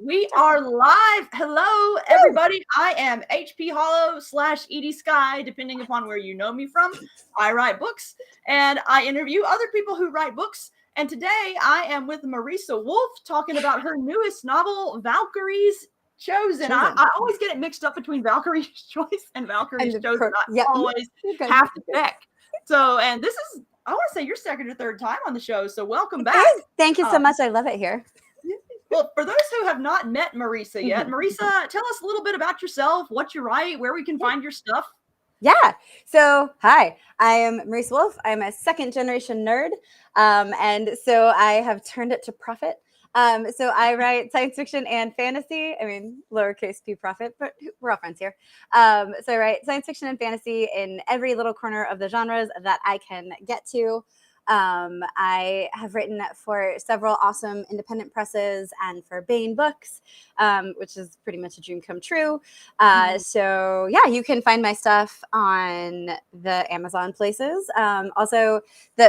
We are live. Hello, everybody. I am HP Holo / Edie Sky, depending upon where you know me from. I write books and I interview other people who write books. And today I am with Marisa Wolf talking about her newest novel, Valkyries Chosen. I always get it mixed up between Valkyrie's Choice and Valkyries Chosen. I always have to check. So, and this is, I want to say, your second or third time on the show. So welcome back. Thank you so much. I love it here. Well, for those who have not met Marisa yet, Marisa, tell us a little bit about yourself, what you write, where we can find your stuff. Yeah. So, hi, I am Marisa Wolf. I'm a second generation nerd. And so I have turned it to profit. So I write science fiction and fantasy. I mean, lowercase p profit, but we're all friends here. So I write science fiction and fantasy in every little corner of the genres that I can get to. I have written for several awesome independent presses and for Baen books, which is pretty much a dream come true. So yeah, you can find my stuff on the Amazon places. Also,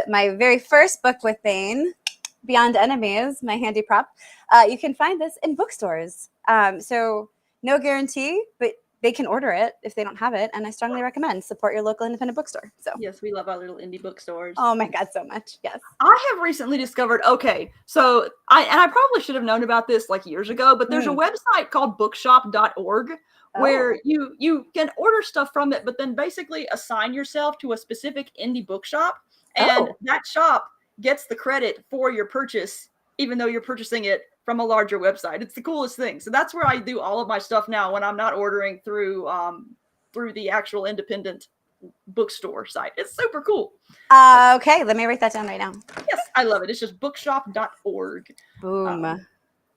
my very first book with Baen, Beyond Enemies, my handy prop, you can find this in bookstores. So no guarantee, but they can order it if they don't have it. And I strongly recommend support your local independent bookstore. So yes, we love our little indie bookstores. Oh my God, so much. Yes. I have recently discovered, so I probably should have known about this like years ago, but there's a website called bookshop.org where you can order stuff from it, but then basically assign yourself to a specific indie bookshop. And that shop gets the credit for your purchase, even though you're purchasing it from a larger website. It's the coolest thing. So that's where I do all of my stuff now when I'm not ordering through the actual independent bookstore site. It's super cool. Okay, let me write that down right now. Yes, I love it. It's just bookshop.org. Boom.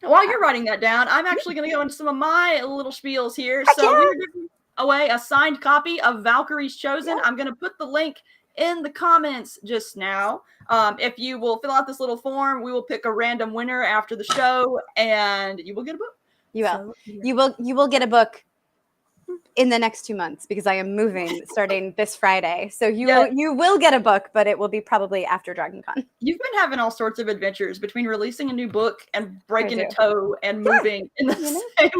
While you're writing that down, I'm actually going to go into some of my little spiels here. So we're giving away a signed copy of Valkyries Chosen. I'm going to put the link in the comments just now. If you will fill out this little form, we will pick a random winner after the show, and you will get a book. You will. You will get a book in the next 2 months because I am moving starting this Friday. So you will get a book, but it will be probably after DragonCon. You've been having all sorts of adventures between releasing a new book and breaking a toe and moving in the same way.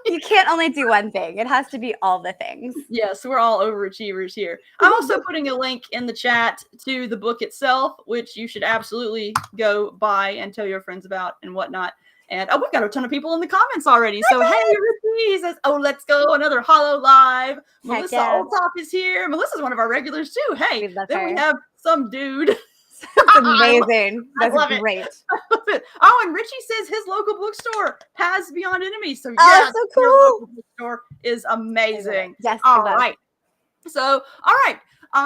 You can't only do one thing. It has to be all the things. Yes, we're all overachievers here. I'm also putting a link in the chat to the book itself, which you should absolutely go buy and tell your friends about and whatnot. And we've got a ton of people in the comments already. So hey, Richie says, let's go, another Holo live. Melissa Oldtop is here. Melissa's one of our regulars too. Hey, we have some dude. That's amazing. That's great. And Richie says his local bookstore has Beyond Enemies. So yeah, so cool. Your local bookstore is amazing. Yes. All right. So, all right.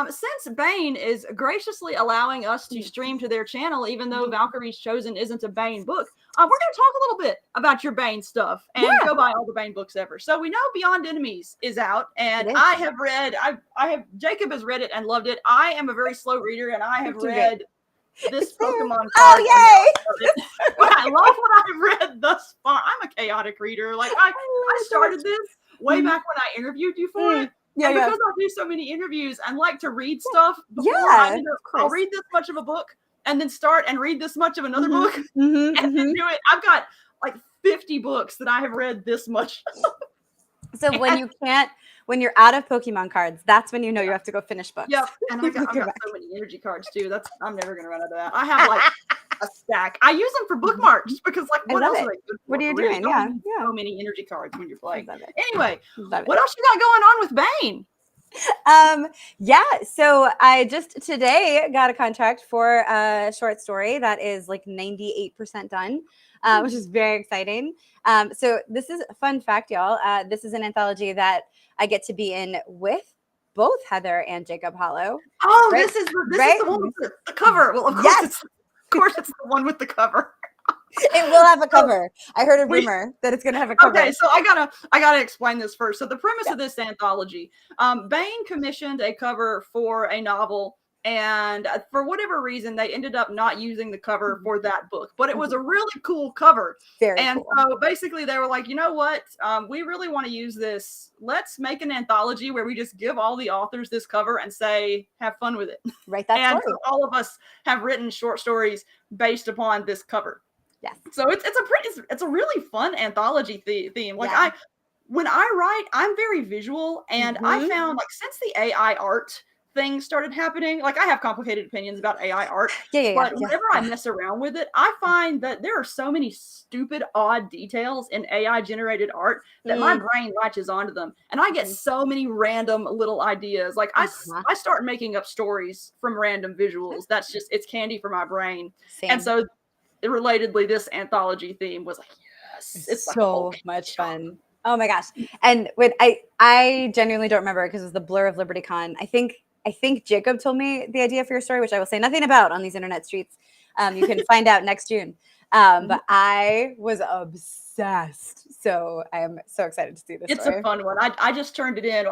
Since Baen is graciously allowing us to stream to their channel, even though Valkyries Chosen isn't a Baen book, we're going to talk a little bit about your Baen stuff and go buy all the Baen books ever. So we know Beyond Enemies is out, and I have read, Jacob has read it and loved it. I am a very slow reader, and I have read this Pokemon card. Oh, yay! I love what I've read thus far. I'm a chaotic reader. Like I started this way back when I interviewed you for it. And because I do so many interviews and like to read stuff before I'll read this much of a book and then start and read this much of another book and then do it. I've got like 50 books that I have read this much. So when you're out of Pokemon cards, that's when you know you have to go finish books. Yep. And I've got so many energy cards too. I'm never going to run out of that. I have like a stack. I use them for bookmarks because like what else are they good for? What are you doing? So many energy cards when you're playing. Anyway, what else you got going on with Baen? So I just today got a contract for a short story that is like 98% done, which is very exciting. So this is a fun fact, y'all. This is an anthology that I get to be in with both Heather and Jacob Holo. Oh, right? This is the one with the cover. Well, of course, it's the one with the cover. It will have a cover. I heard a rumor that it's going to have a cover. Okay, so I gotta explain this first. So the premise of this anthology, Baen commissioned a cover for a novel, and for whatever reason, they ended up not using the cover for that book. But it was a really cool cover. Very cool. So basically, they were like, you know what? We really want to use this. Let's make an anthology where we just give all the authors this cover and say, have fun with it. Right. That's so all of us have written short stories based upon this cover. Yes. So it's a really fun anthology theme. Like Yeah. when I write, I'm very visual, and I found like since the AI art thing started happening, like I have complicated opinions about AI art, but whenever I mess around with it, I find that there are so many stupid, odd details in AI generated art that my brain latches onto them, and I get so many random little ideas. Like I start making up stories from random visuals. That's just it's candy for my brain. Same. And so, relatedly, this anthology theme was like, yes, it's like so much fun. Oh my gosh. And when I genuinely don't remember because it was the blur of LibertyCon. I think Jacob told me the idea for your story, which I will say nothing about on these internet streets. You can find out next June. But I was obsessed. So I am so excited to see this It's story. a fun one. I just turned it in.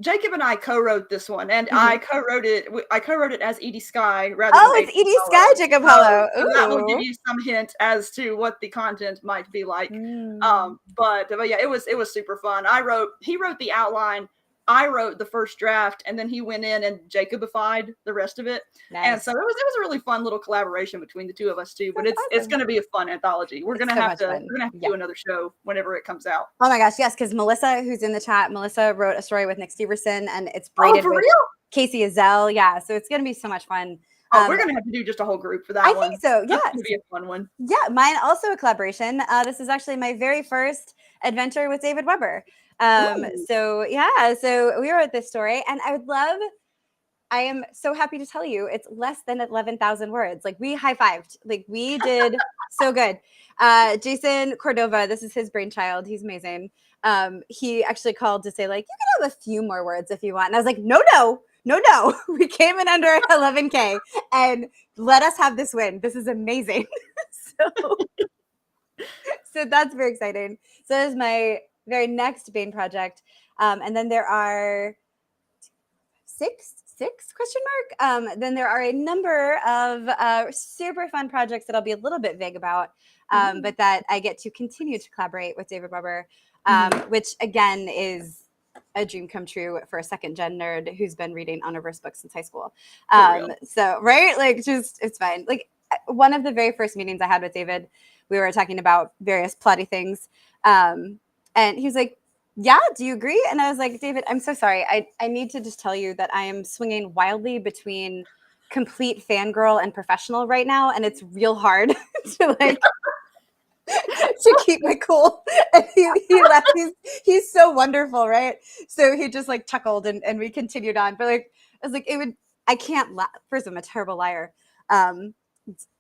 Jacob and I co-wrote this one, and I co-wrote it as Edie Sky rather than it's Edie Sky, Jacob Holo. So that will give you some hint as to what the content might be like. But yeah, it was super fun. He wrote the outline, I wrote the first draft, and then he went in and Jacobified the rest of it. Nice. And so it was a really fun little collaboration between the two of us too. But it's going to be a fun anthology. We're going to have to do another show whenever it comes out. Oh my gosh, yes, because Melissa, who's in the chat, Melissa wrote a story with Nick Steverson, and it's braided with Casey Azell. Yeah, so it's going to be so much fun. We're going to have to do just a whole group for that one. I think so, yeah. It's going to be a fun one. Yeah, mine also a collaboration. This is actually my very first adventure with David Weber. So we wrote this story, and I am so happy to tell you it's less than 11,000 words. Like we high-fived, like we did so good. Jason Cordova, this is his brainchild. He's amazing. He actually called to say like, you can have a few more words if you want. And I was like, no. We came in under 11K and let us have this win. This is amazing. So that's very exciting. So that is my very next Baen project. And then there are six question mark. Then there are a number of super fun projects that I'll be a little bit vague about, but that I get to continue to collaborate with David Weber, which again is a dream come true for a second gen nerd who's been reading Honorverse books since high school. So right, like just it's fine. Like one of the very first meetings I had with David, we were talking about various plotty things, and he was like, yeah, do you agree? And I was like, David, I'm so sorry. I need to just tell you that I am swinging wildly between complete fangirl and professional right now. And it's real hard to like, to keep my cool. And he laughed. He's so wonderful, right? So he just like chuckled and we continued on. But like, I was like, I can't laugh. First, I'm a terrible liar.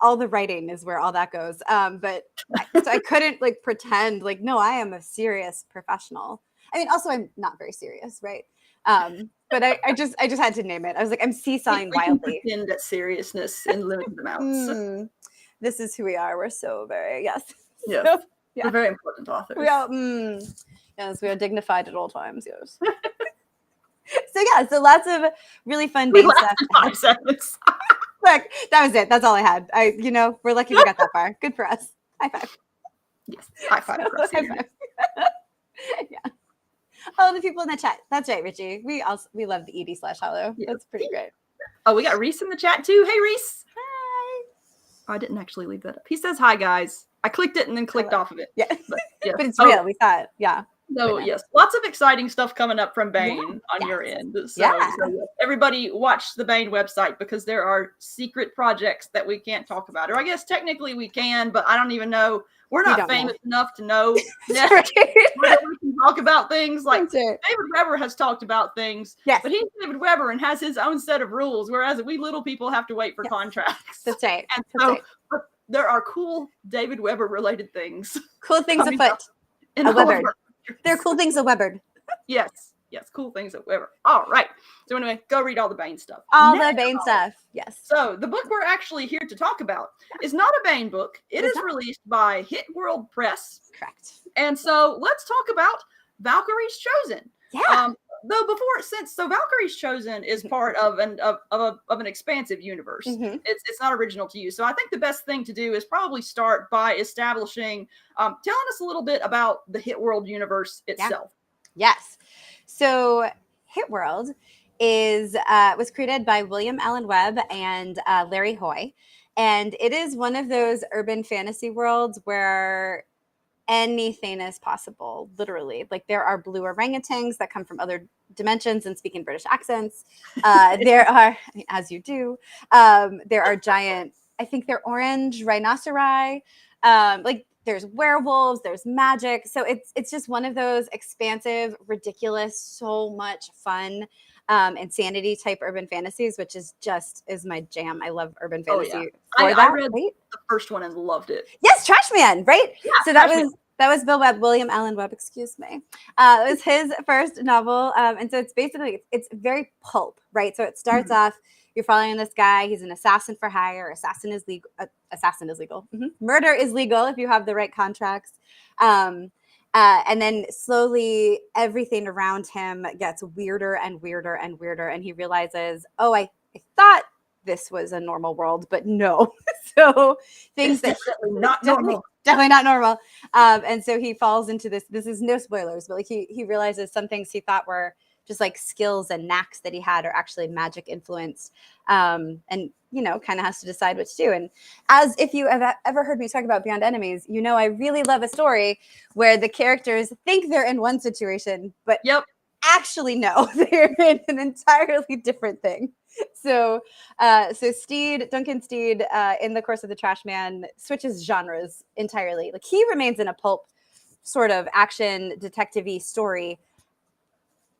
All the writing is where all that goes. But so I couldn't like pretend like, no, I am a serious professional. I mean, also I'm not very serious, right? But I just had to name it. I was like, I'm seesawing wildly. Pretend that seriousness in limited amounts. This is who we are. We're so very Yes. So, yeah. We're very important authors. We are yes, we are dignified at all times. Yes. So yeah, so lots of really fun Baen stuff. 5 seconds. Look, that was it. That's all I had. We're lucky we got that far. Good for us. High five. Yes. High five for us. High five. Yeah. Oh, the people in the chat. That's right, Richie. We love the Edie/Holo. Yeah. That's pretty great. Oh, we got Reese in the chat too. Hey, Reese. Hi. Oh, I didn't actually leave that up. He says hi, guys. I clicked it and then clicked off of it. Yeah. But it's real. We thought, yeah. So yes, lots of exciting stuff coming up from Baen on your end. So everybody watch the Baen website because there are secret projects that we can't talk about. Or I guess technically we can, but I don't even know. We're not famous enough to know whether we can talk about things. Like David Weber has talked about things, but he's David Weber and has his own set of rules, whereas we little people have to wait for contracts. That's right. And so there are cool David Weber related things. Cool things afoot. There are cool things at Weber. Yes, cool things at Weber. All right. So anyway, go read all the Baen stuff. The Baen stuff, yes. So the book we're actually here to talk about is not a Baen book. It is released by Hit World Press. Correct. And so let's talk about Valkyries Chosen. Yeah. So Valkyries Chosen is part of an expansive universe. It's not original to you. So I think the best thing to do is probably start by establishing, telling us a little bit about the Hit World universe itself. Yes. So Hit World was created by William Allen Webb and Larry Hoy. And it is one of those urban fantasy worlds where anything is possible, literally. Like there are blue orangutans that come from other dimensions and speak in British accents. There are, as you do, there are giant, I think they're orange rhinoceri. Like there's werewolves, there's magic. So it's just one of those expansive, ridiculous, so much fun insanity type urban fantasies, which is my jam. I love urban fantasy. Oh, yeah. For I that, read right? the first one and loved it. Yes, Trash Man, right? Yeah, So Trash Man. that was Bill Webb, William Allen Webb, excuse me. It was his first novel. And so it's basically, it's very pulp, right? So it starts off, you're following this guy. He's an assassin for hire. Assassin is legal. Murder is legal if you have the right contracts. And then slowly everything around him gets weirder and weirder and weirder. And he realizes, oh, I thought this was a normal world, but no. So things that definitely not normal. And so he falls into this is no spoilers, but like he realizes some things he thought were just like skills and knacks that he had are actually magic influenced. And, you know, kind of has to decide what to do. And as if you have ever heard me talk about Beyond Enemies, you know, I really love a story where the characters think they're in one situation, but actually no, they're in an entirely different thing. So Duncan Steed, in the course of the Trash Man, switches genres entirely. Like he remains in a pulp sort of action detective-y story.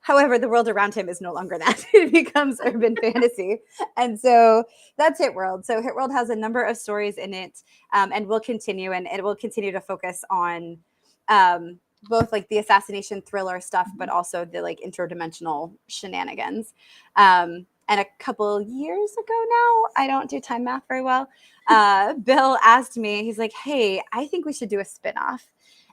However, the world around him is no longer that. It becomes urban fantasy. And so that's Hit World. So Hit World has a number of stories in it, and will continue, and it will continue to focus on both like the assassination thriller stuff, but also the like interdimensional shenanigans. And a couple years ago now, I don't do time math very well, Bill asked me, he's like, hey, I think we should do a spinoff.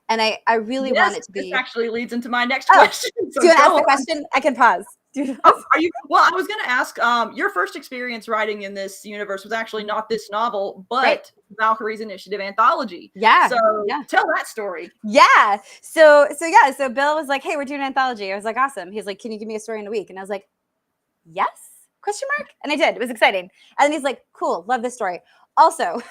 And I really want it to be. This actually leads into my next question. So do you want to ask the question? I can pause. Are you? Well, I was going to ask. Your first experience writing in this universe was actually not this novel, but Valkyries Initiative anthology. Yeah. So tell that story. Yeah. So Bill was like, "Hey, we're doing an anthology." I was like, "Awesome." He's like, "Can you give me a story in a week?" And I was like, "Yes?" ? And I did. It was exciting. And he's like, "Cool, love this story. Also,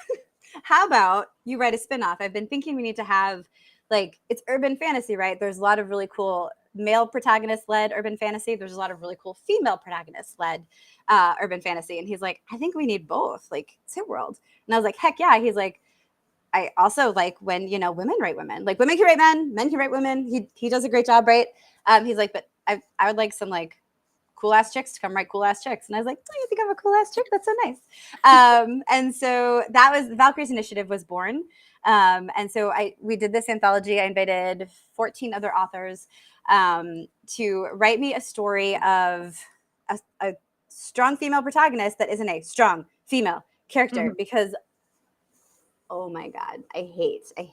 how about you write a spinoff? I've been thinking we need to have." Like it's urban fantasy, right? There's a lot of really cool male protagonist-led urban fantasy. There's a lot of really cool female protagonist-led urban fantasy. And he's like, I think we need both. Like it's Hit World. And I was like, heck yeah. He's like, I also like when, you know, women write women. Like women can write men can write women. He does a great job, right? He's like, but I would like some like cool ass chicks to come write cool ass chicks. And I was like, oh, you think I'm a cool ass chick? That's so nice. And so that was the Valkyries Initiative was born. And so we did this anthology. I invited 14 other authors to write me a story of a strong female protagonist that isn't a strong female character because, oh my God, I hate. I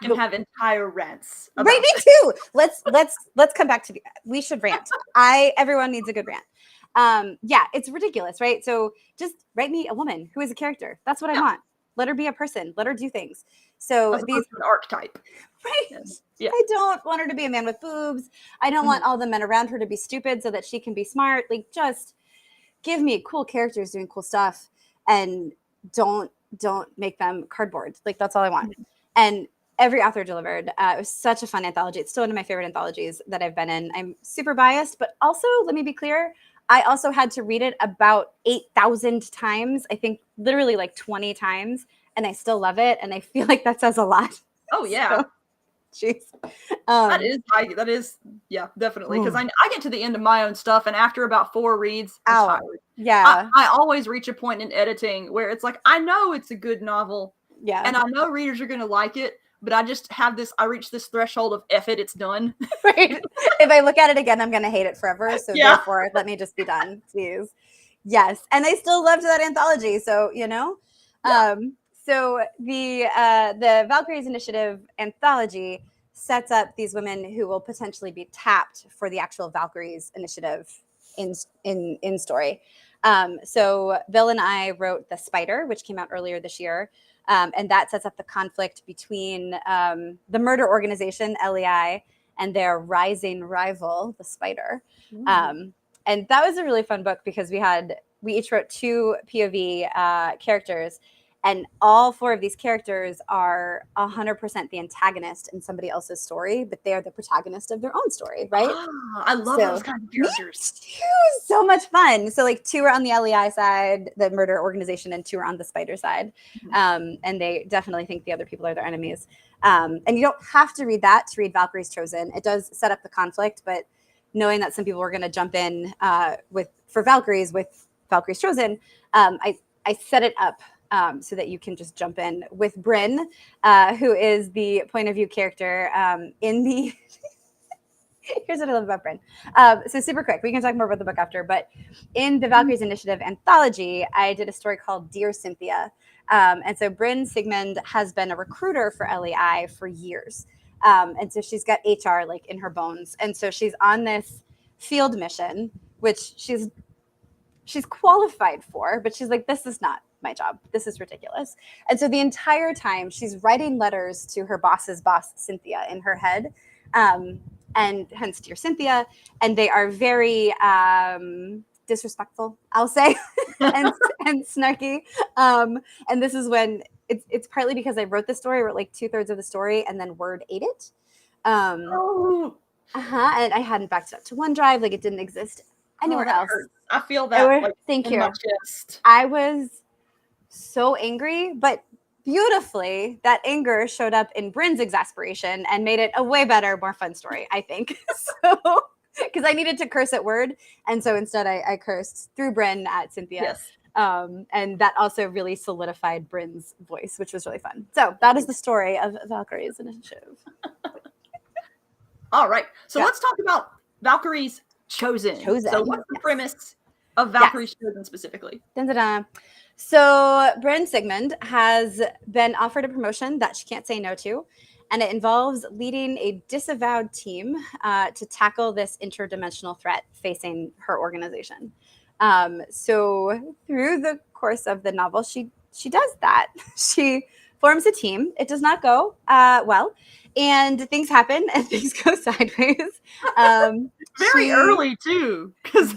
can have entire rants. Right, me too. Let's come back to we should rant. Everyone needs a good rant. Yeah, it's ridiculous, right? So just write me a woman who is a character. That's what I want. Let her be a person. Let her do things. So these an archetype, right? Yes. Yeah. I don't want her to be a man with boobs. I don't want all the men around her to be stupid so that she can be smart. Like, just give me cool characters doing cool stuff, and don't make them cardboard. Like that's all I want. And every author delivered. It was such a fun anthology. It's still one of my favorite anthologies that I've been in. I'm super biased, but also let me be clear. I also had to read it about 8,000 times. I think literally like 20 times, and I still love it. And I feel like that says a lot. Oh yeah. Jeez. That is, yeah, definitely. Because I get to the end of my own stuff, and after about 4 reads, I'm tired. Yeah. I always reach a point in editing where it's like, I know it's a good novel. Yeah. And I know readers are going to like it, but I just have I reach this threshold of F it, it's done. Right. If I look at it again, I'm going to hate it forever. So therefore, let me just be done, please. Yes. And I still loved that anthology. So, you know, so the Valkyries Initiative anthology sets up these women who will potentially be tapped for the actual Valkyries Initiative in story. So Bill and I wrote The Spider, which came out earlier this year. And that sets up the conflict between the murder organization, LEI, and their rising rival, the Spider. And that was a really fun book because we had we each wrote 2 POV characters, and all 4 of these characters are 100% the antagonist in somebody else's story, but they are the protagonist of their own story, right? Oh, I love those kinds of characters. Me too, so much fun. So like 2 are on the LEI side, the murder organization, and 2 are on the spider side. And they definitely think the other people are their enemies. And you don't have to read that to read Valkyries Chosen. It does set up the conflict, but knowing that some people were going to jump in for Valkyries with Valkyries Chosen, I set it up so that you can just jump in with Bryn, who is the point of view character in the. Here's what I love about Bryn. So super quick, we can talk more about the book after, but in the Valkyries Initiative anthology, I did a story called Dear Cynthia. And so Bryn Siegmund has been a recruiter for LEI for years. And so she's got HR like in her bones. And so she's on this field mission, which she's qualified for, but she's like, this is not my job. This is ridiculous. And so the entire time she's writing letters to her boss's boss, Cynthia, in her head. And hence Dear Cynthia. And they are very disrespectful, I'll say, and snarky. And this is when it's partly because I wrote the story, I wrote like 2/3 of the story, and then Word ate it. And I hadn't backed it up to OneDrive, like it didn't exist anywhere else. I feel that. Like, thank in you. my chest. I was so angry, but beautifully, that anger showed up in Bryn's exasperation and made it a way better, more fun story, I think. So, because I needed to curse at Word, and so instead I cursed through Bryn at Cynthia. Yes. And that also really solidified Bryn's voice, which was really fun. So that is the story of Valkyries Initiative. All right. So let's talk about Valkyries Chosen. So what's the premise of Valkyries Chosen specifically? Dun-dun-dun. So Bryn Siegmund has been offered a promotion that she can't say no to, and it involves leading a disavowed team to tackle this interdimensional threat facing her organization. So through the course of the novel, she does that. She forms a team. It does not go well, and things happen and things go sideways. Very early too, because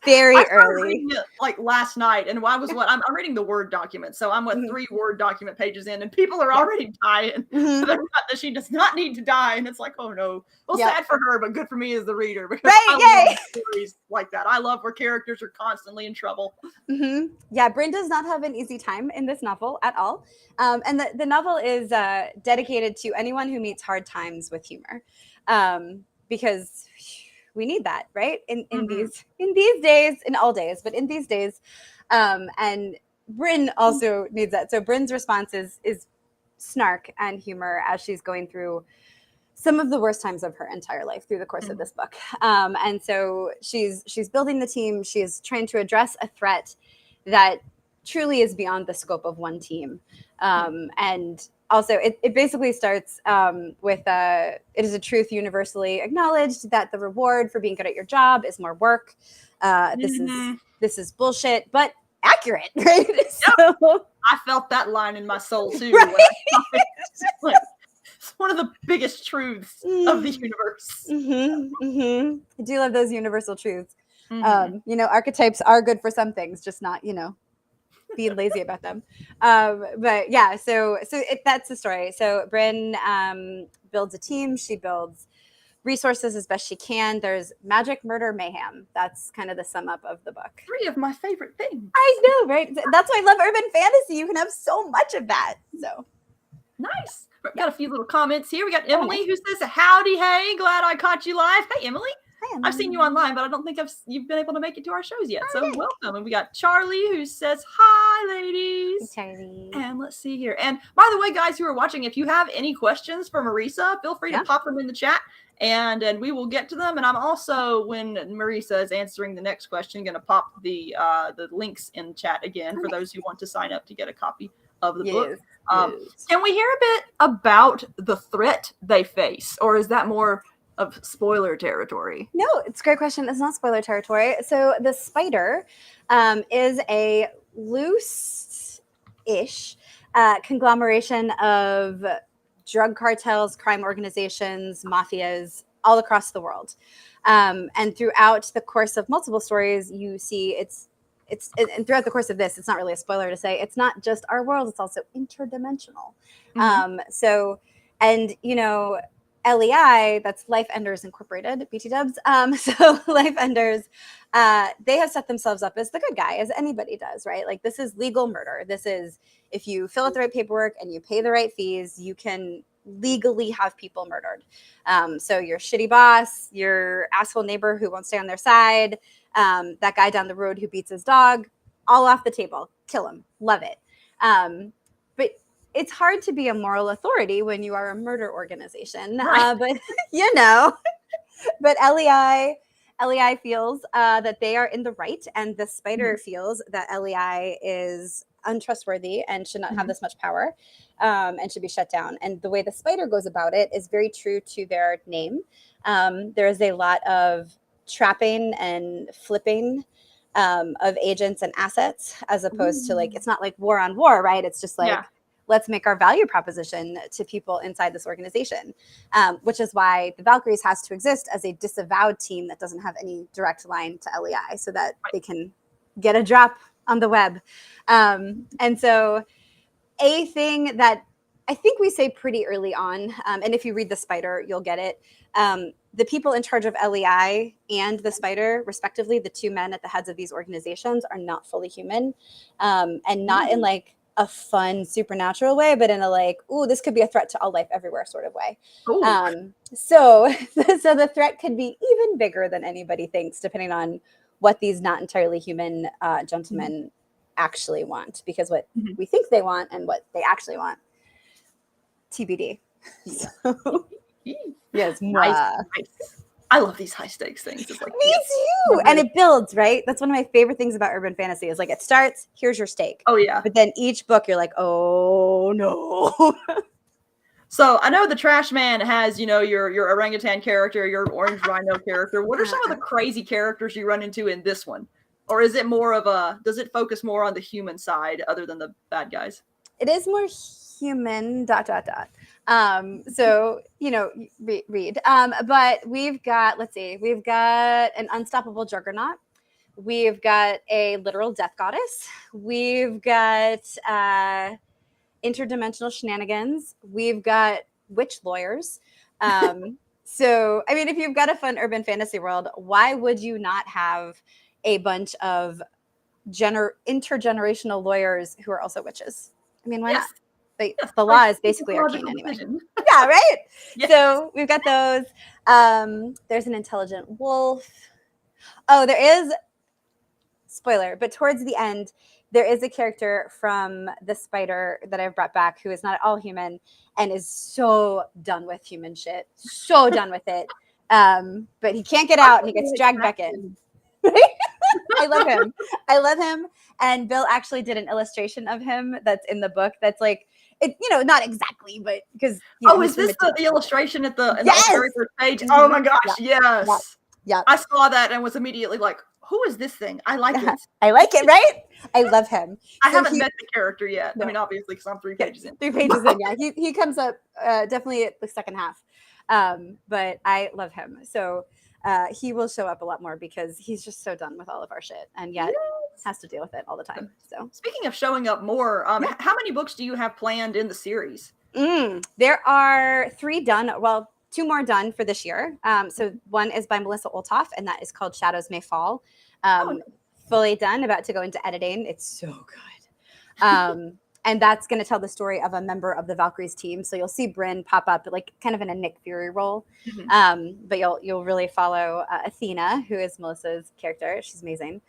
very early. Reading it, like last night, and I'm reading the Word document, so I'm 3 Word document pages in, and people are already dying. So that she does not need to die, and it's like, oh no. Well, sad for her, but good for me as the reader, because I love stories like that. I love where characters are constantly in trouble. Yeah, Bryn does not have an easy time in this novel at all, and the novel is dedicated to anyone who meets hard times with humor, because we need that, right? In these days, in all days, but in these days, and Bryn also needs that. So Bryn's response is snark and humor as she's going through some of the worst times of her entire life through the course of this book. And so she's building the team. She is trying to address a threat that truly is beyond the scope of one team, and also, it basically starts with it is a truth universally acknowledged that the reward for being good at your job is more work. This is bullshit, but accurate, right? Yep. So, I felt that line in my soul too. Right? It's one of the biggest truths of the universe. I do love those universal truths. Archetypes are good for some things, just not, being lazy about them. But yeah, so that's the story. So Bryn builds a team. She builds resources as best she can. There's magic, murder, mayhem. That's kind of the sum up of the book. 3 of my favorite things. I know, right? That's why I love urban fantasy. You can have so much of that. So nice. Got a few little comments here. We got Emily who says, howdy, hey, glad I caught you live. Hey, Emily. I've seen you online, but I don't think you've been able to make it to our shows yet. So welcome. And we got Charlie who says, hi, ladies. Hey, Charlie. And let's see here. And by the way, guys who are watching, if you have any questions for Marisa, feel free to pop them in the chat and we will get to them. And I'm also, when Marisa is answering the next question, going to pop the links in the chat again for those who want to sign up to get a copy of the book. Can we hear a bit about the threat they face, or is that more of spoiler territory? No, it's a great question. It's not spoiler territory. So the spider is a loose-ish conglomeration of drug cartels, crime organizations, mafias all across the world. And throughout the course of multiple stories, you see it's and throughout the course of this, it's not really a spoiler to say it's not just our world, it's also interdimensional. So, and LEI, that's Life Enders Incorporated, BT dubs. So Life Enders, they have set themselves up as the good guy, as anybody does, right? Like, this is legal murder. This is, if you fill out the right paperwork and you pay the right fees, you can legally have people murdered. So your shitty boss, your asshole neighbor who won't stay on their side, that guy down the road who beats his dog, all off the table. Kill him. Love it. But it's hard to be a moral authority when you are a murder organization. Right. But but LEI feels that they are in the right, and the spider feels that LEI is untrustworthy and should not have this much power, and should be shut down. And the way the spider goes about it is very true to their name. There is a lot of trapping and flipping of agents and assets, as opposed to, like, it's not like war on war, right? It's just like, let's make our value proposition to people inside this organization, which is why the Valkyries has to exist as a disavowed team that doesn't have any direct line to LEI, so that they can get a drop on the web. And so a thing that I think we say pretty early on, and if you read the spider, you'll get it. The people in charge of LEI and the spider, respectively, the two men at the heads of these organizations, are not fully human, and not in like a fun supernatural way, but in a like, ooh, this could be a threat to all life everywhere sort of way. So the threat could be even bigger than anybody thinks, depending on what these not entirely human gentlemen actually want, because what we think they want and what they actually want, TBD. So, yes, nice. I love these high stakes things. It's like, me too. And it builds, right? That's one of my favorite things about urban fantasy is like, it starts, here's your stake. Oh yeah. But then each book you're like, oh no. So I know the Trash Man has, your orangutan character, your orange rhino character. What are some of the crazy characters you run into in this one? Or is it more of does it focus more on the human side other than the bad guys? It is more human, ... So, read. But we've got, we've got an unstoppable juggernaut. We've got a literal death goddess. We've got interdimensional shenanigans. We've got witch lawyers. So, I mean, if you've got a fun urban fantasy world, why would you not have a bunch of intergenerational lawyers who are also witches? I mean, why not? But the law is basically arcane anyway. Yeah, right? Yes. So we've got those. There's an intelligent wolf. Oh, there is, spoiler, but towards the end, there is a character from the spider that I've brought back who is not at all human and is so done with human shit. So done with it. But he can't get out and he gets dragged back in. I love him. And Bill actually did an illustration of him that's in the book that's like, it, not exactly, but because is this the illustration at the very first page? Oh my gosh, yes. Yeah. I saw that and was immediately like, who is this thing? I like it. I like it, right? I love him. I haven't met the character yet. No. I mean, obviously, because I'm 3 pages in. 3 pages in, yeah. He comes up definitely at the second half. But I love him. So he will show up a lot more because he's just so done with all of our shit and yet has to deal with it all the time. So speaking of showing up more, how many books do you have planned in the series? There are 3 done. Well, 2 more done for this year. So one is by Marisa Wolf, and that is called Shadows May Fall. Fully done, about to go into editing. It's so good. And that's going to tell the story of a member of the Valkyries team. So you'll see Bryn pop up like kind of in a Nick Fury role. But you'll really follow Athena, who is Melissa's character. She's amazing.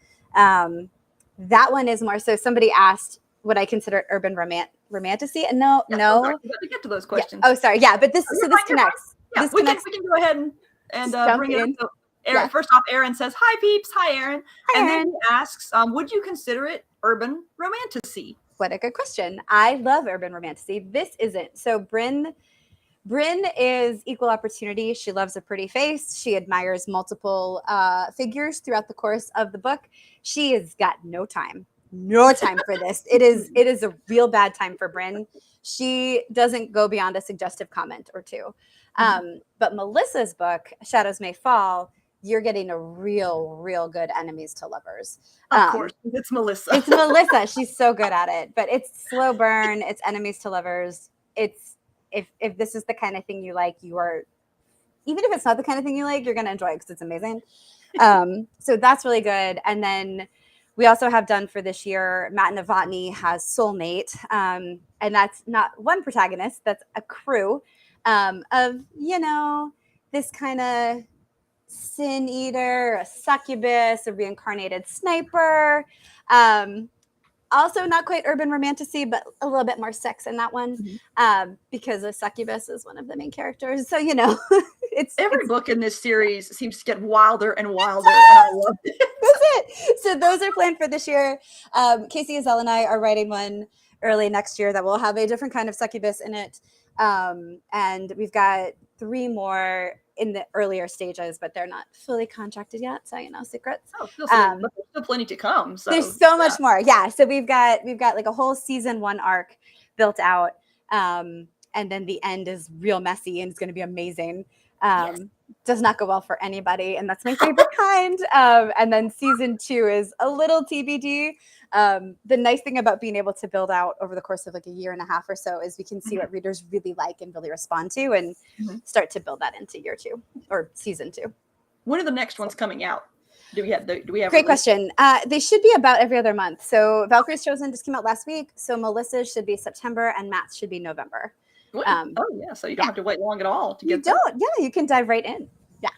That one is more, so somebody asked, would I consider urban romantasy? And no. We get to those questions. Yeah. Oh, sorry. Yeah, but this connects. Yeah, this we can go ahead and bring it in. So, Aaron, first off, Aaron says, "Hi, peeps." Hi, Aaron. Then he asks, "Would you consider it urban romantasy?" What a good question. I love urban romantasy. This isn't. So Bryn is equal opportunity. She loves a pretty face. She admires multiple figures throughout the course of the book. She has got no time for this. It is a real bad time for Bryn. She doesn't go beyond a suggestive comment or 2. But Melissa's book, Shadows May Fall, you're getting a real good enemies to lovers. Of course, it's Melissa. It's Melissa. She's so good at it. But it's slow burn. It's enemies to lovers. It's if this is the kind of thing you like, you are, even if it's not the kind of thing you like, you're going to enjoy it because it's amazing. So that's really good. And then we also have done for this year, Matt Novotny has Soulmate. And that's not one protagonist, that's a crew of, this kind of sin eater, a succubus, a reincarnated sniper. Also not quite urban romantasy, but a little bit more sex in that one, because a succubus is one of the main characters. So, it's every book in this series seems to get wilder and wilder, and I love it. That's it. So those are planned for this year. Casey Azell and I are writing one early next year that will have a different kind of succubus in it. And we've got 3 more in the earlier stages, but they're not fully contracted yet. So, secrets. Oh, but there's still plenty to come. So there's so much more. Yeah. So we've got like a whole season 1 arc built out. And then the end is real messy and it's going to be amazing. Does not go well for anybody, and that's my favorite kind. And then season 2 is a little TBD. The nice thing about being able to build out over the course of like a year and a half or so is we can see what readers really like and really respond to, and start to build that into year 2 or season 2. When are the next ones coming out? Do we have Great question. They should be about every other month. So Valkyries Chosen just came out last week. So Melissa's should be September and Matt's should be November. So you don't have to wait long at all to get. You don't. Yeah, you can dive right in. Yeah.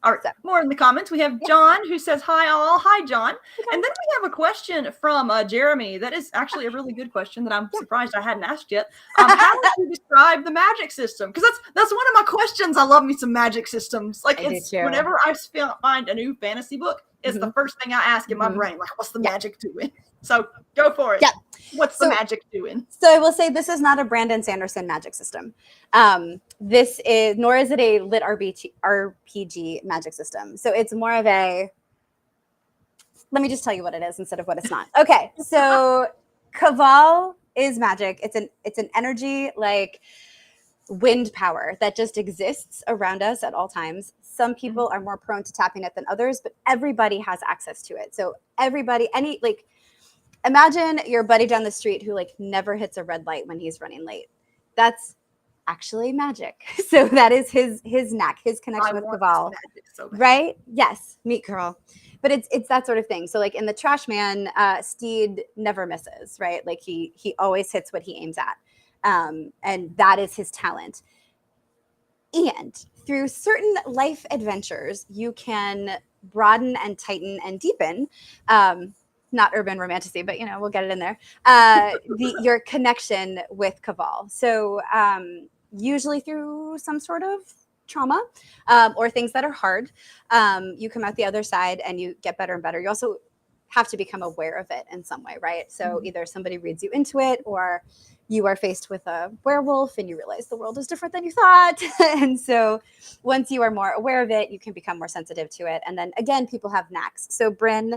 All right. So, more in the comments. We have John who says hi all. Hi John. Okay. And then we have a question from Jeremy that is actually a really good question that I'm surprised I hadn't asked yet. How would you describe the magic system? Because that's one of my questions. I love me some magic systems. Like whenever I find a new fantasy book, it's the first thing I ask in my brain. Like, what's the magic doing? So go for it. Yeah. What's the magic doing? So I will say this is not a Brandon Sanderson magic system. Nor is it a lit RPG magic system. So it's more of let me just tell you what it is instead of what it's not. Okay. So Cabal is magic. It's an energy like wind power that just exists around us at all times. Some people are more prone to tapping it than others, but everybody has access to it. So everybody, imagine your buddy down the street who never hits a red light when he's running late. That's actually magic. So that is his knack, his connection with Cabal. So right? Yes, meet girl. But it's that sort of thing. So in the Trash Man, Steed never misses, right? He always hits what he aims at. And that is his talent. And through certain life adventures, you can broaden and tighten and deepen, not urban romantasy, but we'll get it in there, your connection with Cabal. So usually through some sort of trauma or things that are hard, you come out the other side and you get better and better. You also have to become aware of it in some way, right? So either somebody reads you into it, or you are faced with a werewolf and you realize the world is different than you thought. And so once you are more aware of it, you can become more sensitive to it. And then again, people have knacks. So Bryn,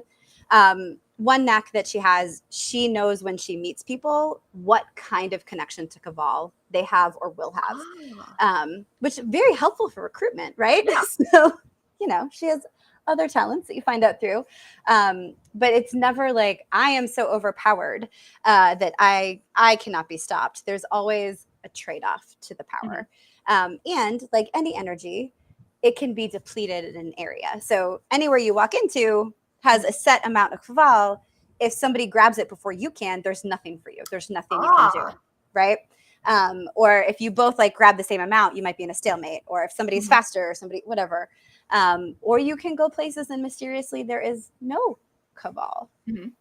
one knack that she has, she knows when she meets people what kind of connection to Cabal they have or will have, which is very helpful for recruitment, right? Yeah. So, she has other talents that you find out through. But it's never I am so overpowered that I cannot be stopped. There's always a trade-off to the power. And like any energy, it can be depleted in an area. So anywhere you walk into has a set amount of Cabal. If somebody grabs it before you can, there's nothing for you. There's nothing you can do, right? Or if you both grab the same amount, you might be in a stalemate. Or if somebody's faster or somebody, whatever. Or you can go places and mysteriously there is no Cabal.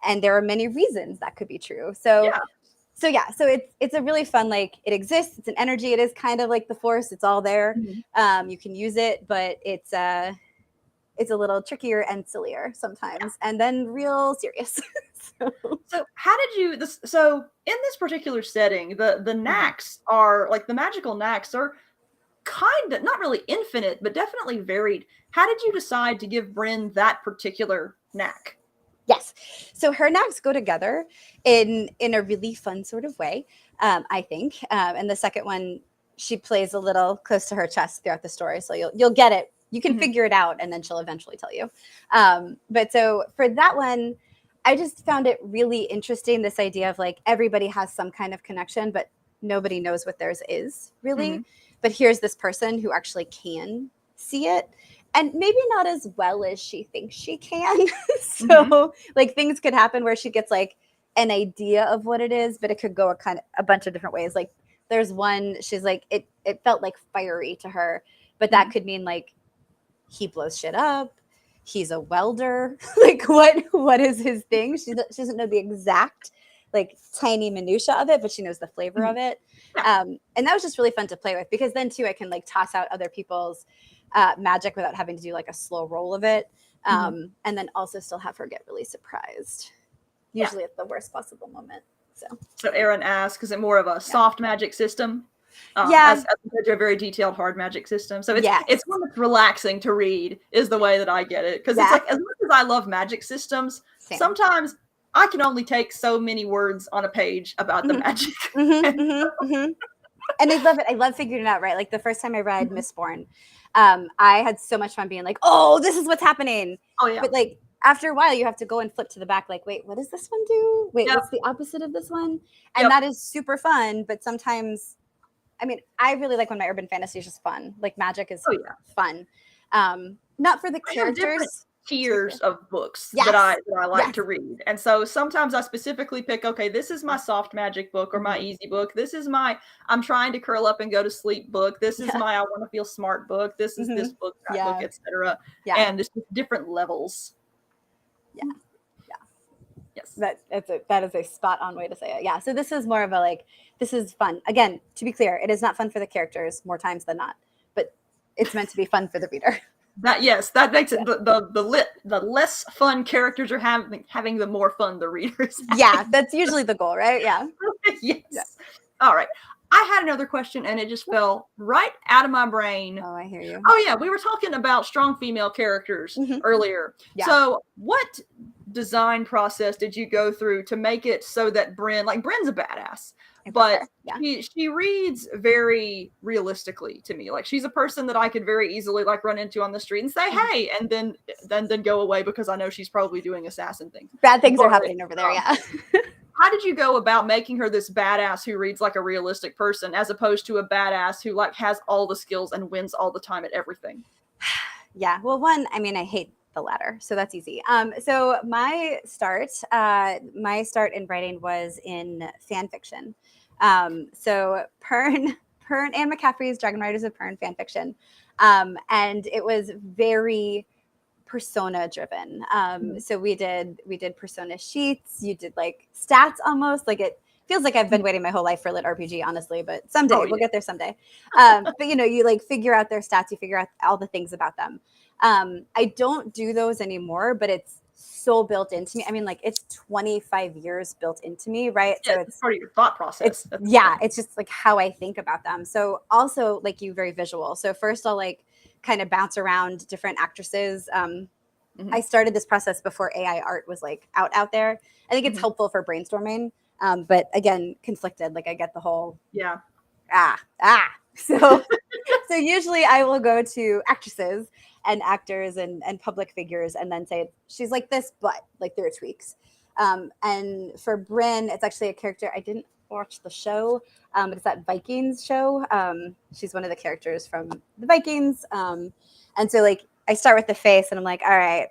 And there are many reasons that could be true. So it's a really fun, it exists. It's an energy. It is kind of like the Force. It's all there. You can use it, but it's a little trickier and sillier sometimes, and then real serious. So how did you so in this particular setting, the knacks are the magical knacks are kind of not really infinite, but definitely varied. How did you decide to give Bryn that particular knack? Yes. So her knacks go together in a really fun sort of way, I think. And the second one, she plays a little close to her chest throughout the story. So you'll get it You can figure it out, and then she'll eventually tell you. But so for that one, I just found it really interesting, this idea of like everybody has some kind of connection, but nobody knows what theirs is really. But here's this person who actually can see it, and maybe not as well as she thinks she can. So like things could happen where she gets like an idea of what it is, but it could go a bunch of different ways. Like there's one, she's like, it felt like fiery to her, but that could mean like he blows shit up. He's a welder. Like what is his thing? She doesn't know the exact like tiny minutia of it, but she knows the flavor of it. And that was just really fun to play with, because then too I can like toss out other people's magic without having to do like a slow roll of it. And then also still have her get really surprised, usually at the worst possible moment. So Aaron asks, is it more of a soft magic system? As compared to a very detailed hard magic system. So it's one that's relaxing to read, is the way that I get it. Because it's like, as much as I love magic systems, sometimes I can only take so many words on a page about the magic. And I love it. I love figuring it out, right? Like the first time I read Mistborn, I had so much fun being like, oh, this is what's happening. Oh yeah. But like after a while, you have to go and flip to the back, like, wait, what does this one do? Wait, what's the opposite of this one? And that is super fun. But sometimes, I mean, I really like when my urban fantasy is just fun. Like magic is fun. Not for the characters. Tiers of books that I like to read. And so sometimes I specifically pick, okay, this is my soft magic book or my easy book. This is my I'm trying to curl up and go to sleep book. This is my I want to feel smart book. This is this book, that book, etc. And it's just different levels. Yes. That is a spot on way to say it. Yeah. So this is more of a like, this is fun. Again, to be clear, it is not fun for the characters more times than not, but it's meant to be fun for the reader. That makes it the less fun characters are having, the more fun the readers have. Yeah, that's usually the goal, right? Yeah. Yes. Yeah. All right. I had another question and it just fell right out of my brain. Oh, I hear you. Oh yeah, we were talking about strong female characters earlier. Yeah. So what design process did you go through to make it so that Bryn's a badass, but she reads very realistically to me. Like she's a person that I could very easily like run into on the street and say hey, and then go away because I know she's probably doing assassin things. Bad things are happening over there. Yeah. How did you go about making her this badass who reads like a realistic person, as opposed to a badass who like has all the skills and wins all the time at everything? Yeah. Well, one, I mean, I hate the latter, so that's easy. So my start in writing was in fan fiction. So Pern Anne McCaffrey's Dragon Riders of Pern fan fiction, and it was very persona driven. So we did persona sheets. You did like stats almost. Like it feels like I've been waiting my whole life for lit RPG, honestly. But someday we'll get there someday. But you like figure out their stats. You figure out all the things about them. I don't do those anymore, but it's so built into me. I mean, like it's 25 years built into me, right? Yeah, so it's part of your thought process. It's just like how I think about them. So also like you, very visual. So first I'll like kind of bounce around different actresses. I started this process before AI art was like out there. I think it's helpful for brainstorming. But again, conflicted. Like I get the whole So usually I will go to actresses and actors and public figures and then say, she's like this, but like there are tweaks. And for Bryn, it's actually a character. I didn't watch the show, but it's that Vikings show. She's one of the characters from the Vikings. And so like I start with the face and I'm like, all right,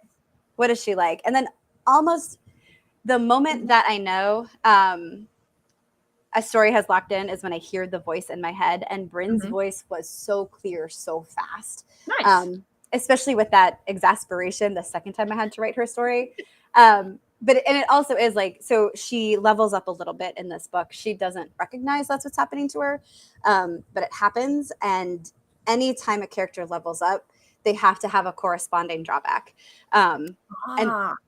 what is she like? And then almost the moment that I know a story has locked in is when I hear the voice in my head, and Bryn's voice was so clear, so fast. Nice. Especially with that exasperation the second time I had to write her story. But it also is like, so she levels up a little bit in this book. She doesn't recognize that's what's happening to her, but it happens. And anytime a character levels up, they have to have a corresponding drawback. And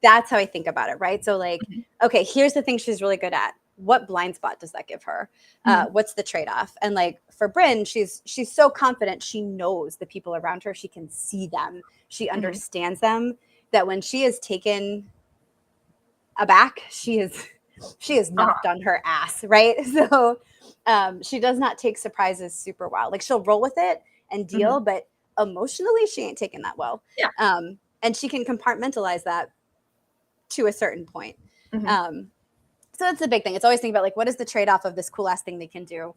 that's how I think about it, right? So like, okay, here's the thing she's really good at. What blind spot does that give her? What's the trade-off? And like for Bryn, she's so confident. She knows the people around her. She can see them. She understands them, that when she is taken aback, she is knocked on her ass, right? So she does not take surprises super well. Like she'll roll with it and deal, but emotionally she ain't taken that well. Yeah. And she can compartmentalize that to a certain point. So that's the big thing. It's always thinking about like, what is the trade-off of this cool ass thing they can do?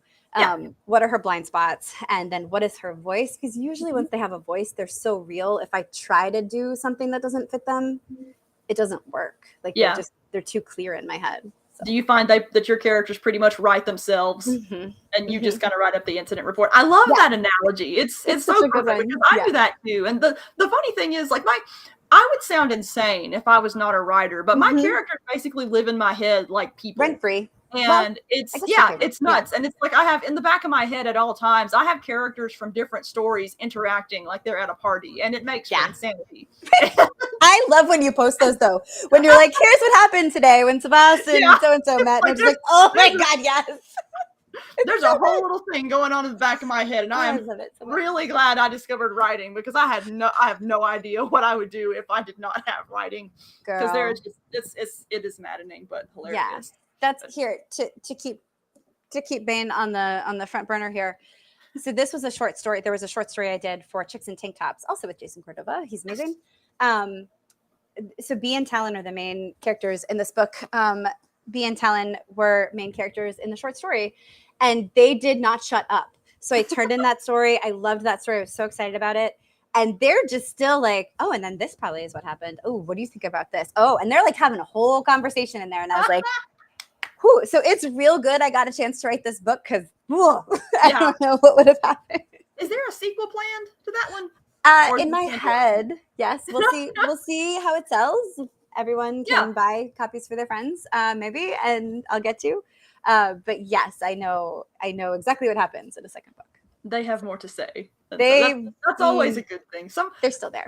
What are her blind spots? And then what is her voice? Because usually once they have a voice, they're so real. If I try to do something that doesn't fit them, it doesn't work. Like they're too clear in my head. So. Do you find that your characters pretty much write themselves and you just kind of write up the incident report? I love that analogy. It's so good because I do that too. And the funny thing is, like, I would sound insane if I was not a writer, but my characters basically live in my head like people. Rent free. And it's nuts. And it's like I have in the back of my head at all times, I have characters from different stories interacting like they're at a party, and it makes for insanity. I love when you post those though. When you're like, here's what happened today when Sebastian and so-and-so met. And I'm just like, oh my God, yes. There's a whole little thing going on in the back of my head, and I'm really glad I discovered writing because I have no idea what I would do if I did not have writing. Because it is maddening but hilarious. Yeah, that's here to keep Baen on the front burner here. So this was a short story. There was a short story I did for Chicks in Tank Tops, also with Jason Cordova. He's amazing. So Bee and Talon are the main characters in this book. Bee and Talon were main characters in the short story, and they did not shut up. So I turned in that story. I loved that story. I was so excited about it. And they're just still like, oh, and then this probably is what happened. Oh, what do you think about this? Oh, and they're like having a whole conversation in there. And I was like, whew. So it's real good. I got a chance to write this book because I don't know what would have happened. Is there a sequel planned to that one? In my head, yes. We'll see. We'll see how it sells. Everyone can buy copies for their friends, maybe, and I'll get to. But yes, I know exactly what happens in a second book. They have more to say. That's always a good thing. They're still there.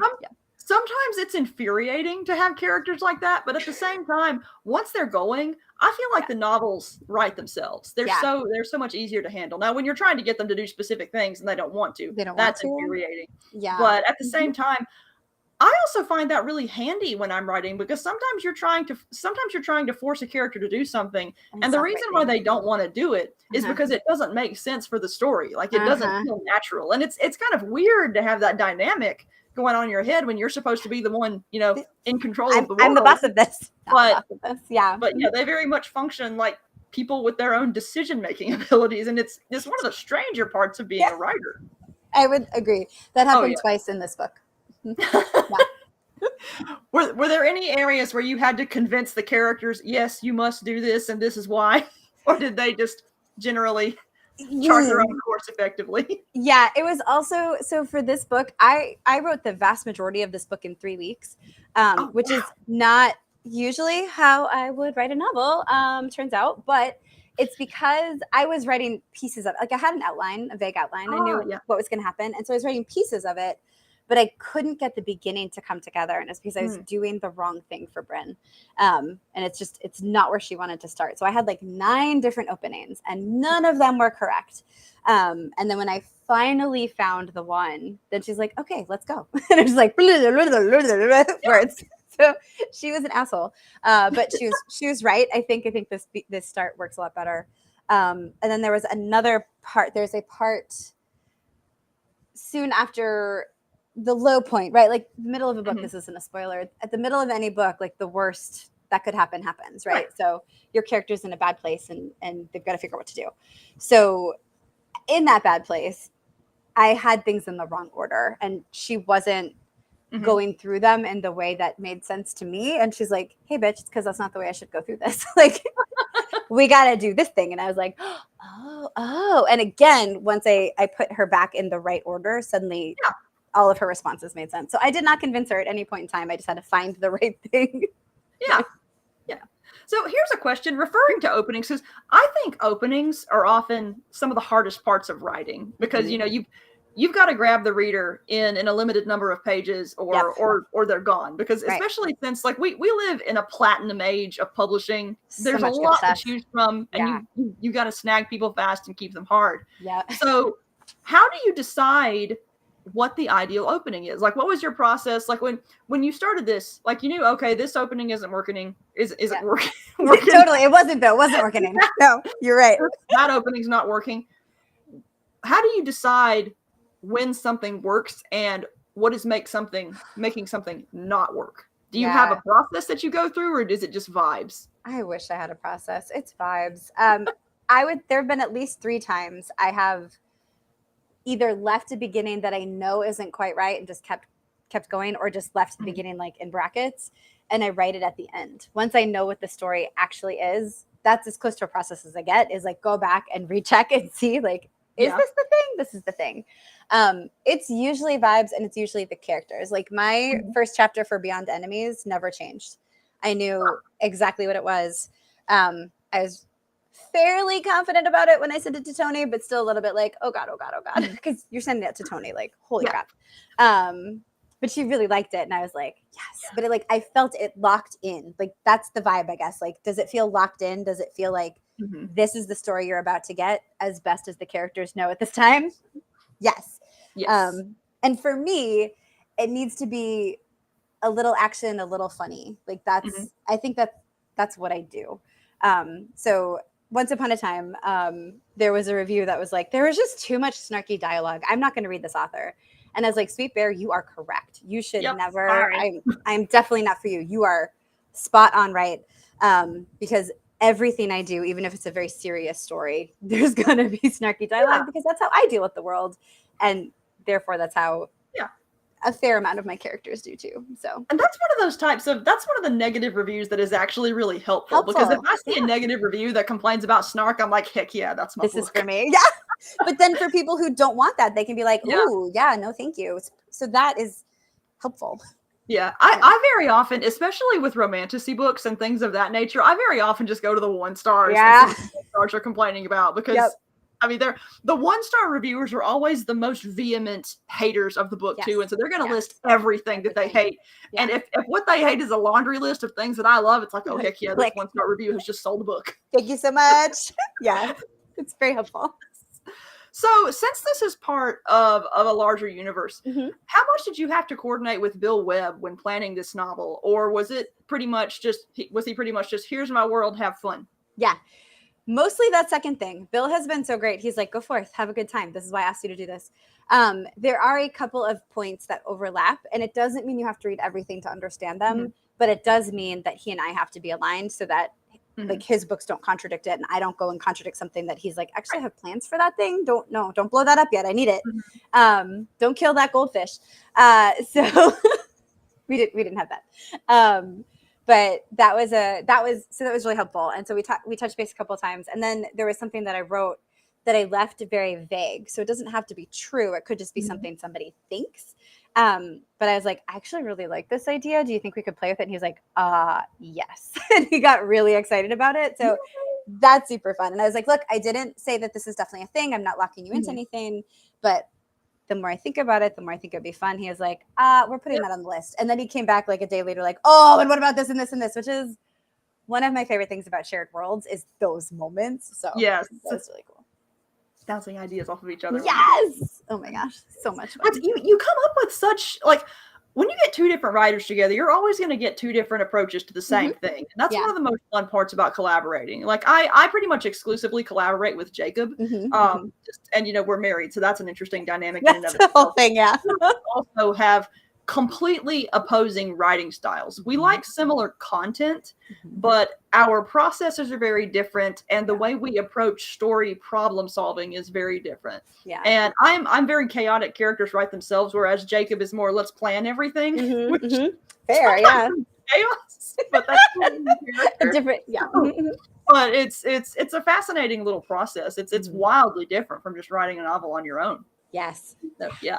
Sometimes it's infuriating to have characters like that, but at the same time, once they're going, I feel like the novels write themselves. They're so much easier to handle. Now, when you're trying to get them to do specific things and they don't want to, that's infuriating. Yeah. But at the same time, I also find that really handy when I'm writing because sometimes you're trying to force a character to do something, and the reason why they don't want to do it is because it doesn't make sense for the story. Like it doesn't feel natural, and it's kind of weird to have that dynamic going on in your head when you're supposed to be the one, in control of the world. I'm the boss of this. But they very much function like people with their own decision-making abilities, and it's one of the stranger parts of being a writer. I would agree. That happened twice in this book. Were there any areas where you had to convince the characters, yes, you must do this and this is why, or did they just generally chart their own course effectively? Yeah, it was also so for this book, I wrote the vast majority of this book in 3 weeks, which is not usually how I would write a novel, turns out, but it's because I was writing pieces of it. Like I had an outline, a vague outline. I knew what was going to happen, and so I was writing pieces of it. But I couldn't get the beginning to come together. And it's because I was doing the wrong thing for Bryn. And it's not where she wanted to start. So I had like 9 different openings and none of them were correct. And then when I finally found the one, then she's like, okay, let's go. And it was like, words. So she was an asshole. But she was right. I think this start works a lot better. And then there was another part. There's a part soon after the low point, right? Like the middle of a book, this isn't a spoiler. At the middle of any book, like the worst that could happen happens, right? So your character's in a bad place and they've got to figure out what to do. So in that bad place, I had things in the wrong order and she wasn't going through them in the way that made sense to me. And she's like, hey bitch, it's because that's not the way I should go through this. Like we got to do this thing. And I was like, oh. And again, once I put her back in the right order, suddenly all of her responses made sense. So I did not convince her at any point in time. I just had to find the right thing. Yeah. So here's a question referring to openings, because I think openings are often some of the hardest parts of writing because, you've got to grab the reader in a limited number of pages or they're gone because especially since like we live in a platinum age of publishing, there's a lot to choose from and you got to snag people fast and keep them hard. Yeah. So how do you decide what the ideal opening is? Like, what was your process? Like when you started this, like, okay, this opening isn't working. Isn't working. Totally. It wasn't working. No, you're right. That opening's not working. How do you decide when something works and what is making something not work? Do you have a process that you go through, or is it just vibes? I wish I had a process. It's vibes. There have been at least 3 times I have either left a beginning that I know isn't quite right and just kept going, or just left the beginning like in brackets and I write it at the end. Once I know what the story actually is, that's as close to a process as I get, is like go back and recheck and see like, is this the thing? This is the thing. It's usually vibes, and it's usually the characters. Like my first chapter for Beyond Enemies never changed. I knew exactly what it was. I was fairly confident about it when I sent it to Tony, but still a little bit like, oh God, because you're sending it to Tony, like, holy crap. But she really liked it, and I was like, yes. But I felt it locked in. Like that's the vibe, I guess. Like, does it feel locked in? Does it feel like this is the story you're about to get, as best as the characters know at this time? Yes. And for me, it needs to be a little action, a little funny. Like that's, I think that's what I do. So once upon a time, there was a review that was like, there was just too much snarky dialogue. I'm not going to read this author. And I was like, Sweet Bear, you are correct. You should never, I'm definitely not for you. You are spot on right. Because everything I do, even if it's a very serious story, there's going to be snarky dialogue because that's how I deal with the world. And therefore that's how a fair amount of my characters do too. So, and that's one of those types of, that's one of the negative reviews that is actually really helpful. Because if I see a negative review that complains about snark, I'm like, heck yeah, that's my book. Is for me. Yeah. But then for people who don't want that, they can be like, ooh, no, thank you. So that is helpful. Yeah. I very often, especially with romantasy books and things of that nature, I very often just go to the 1 stars. Yeah. The stars are complaining about, because I mean, the 1-star reviewers are always the most vehement haters of the book too. And so they're going to list everything that they hate. Yeah. And if what they hate is a laundry list of things that I love, it's like, oh, heck yeah, this 1-star review has just sold the book. Thank you so much. Yeah, it's very helpful. So since this is part of a larger universe, how much did you have to coordinate with Bill Webb when planning this novel? Or was he pretty much just, here's my world, have fun? Yeah. Mostly that second thing. Bill has been so great. He's like, go forth, have a good time. This is why I asked you to do this. There are a couple of points that overlap, and it doesn't mean you have to read everything to understand them, but it does mean that he and I have to be aligned so that like his books don't contradict it, and I don't go and contradict something that he's like, actually I have plans for that thing. Don't blow that up yet. I need it. Don't kill that goldfish. So we didn't have that. But that was really helpful. And so we touched base a couple of times. And then there was something that I wrote that I left very vague. So it doesn't have to be true. It could just be something somebody thinks. But I was like, I actually really like this idea. Do you think we could play with it? And he was like, yes. And he got really excited about it. So that's super fun. And I was like, look, I didn't say that this is definitely a thing. I'm not locking you into anything. But the more I think about it, the more I think it'd be fun. He was like, we're putting that on the list. And then he came back like a day later, like, oh, and what about this and this and this, which is one of my favorite things about shared worlds is those moments. So yes, that's really cool. Bouncing ideas off of each other. Yes. Oh my gosh. So much fun. But you come up with such, like, when you get 2 different writers together, you're always going to get 2 different approaches to the same thing. And that's one of the most fun parts about collaborating. Like I pretty much exclusively collaborate with Jacob. And we're married, so that's an interesting dynamic. That's the whole thing, yeah. We also have completely opposing writing styles. We like similar content, but our processes are very different, and the way we approach story problem solving is very different. Yeah. And I'm very chaotic. Characters write themselves, whereas Jacob is more let's plan everything. Fair, yeah. Chaos, but that's a different, yeah. But it's a fascinating little process. It's wildly different from just writing a novel on your own. Yes. So, yeah.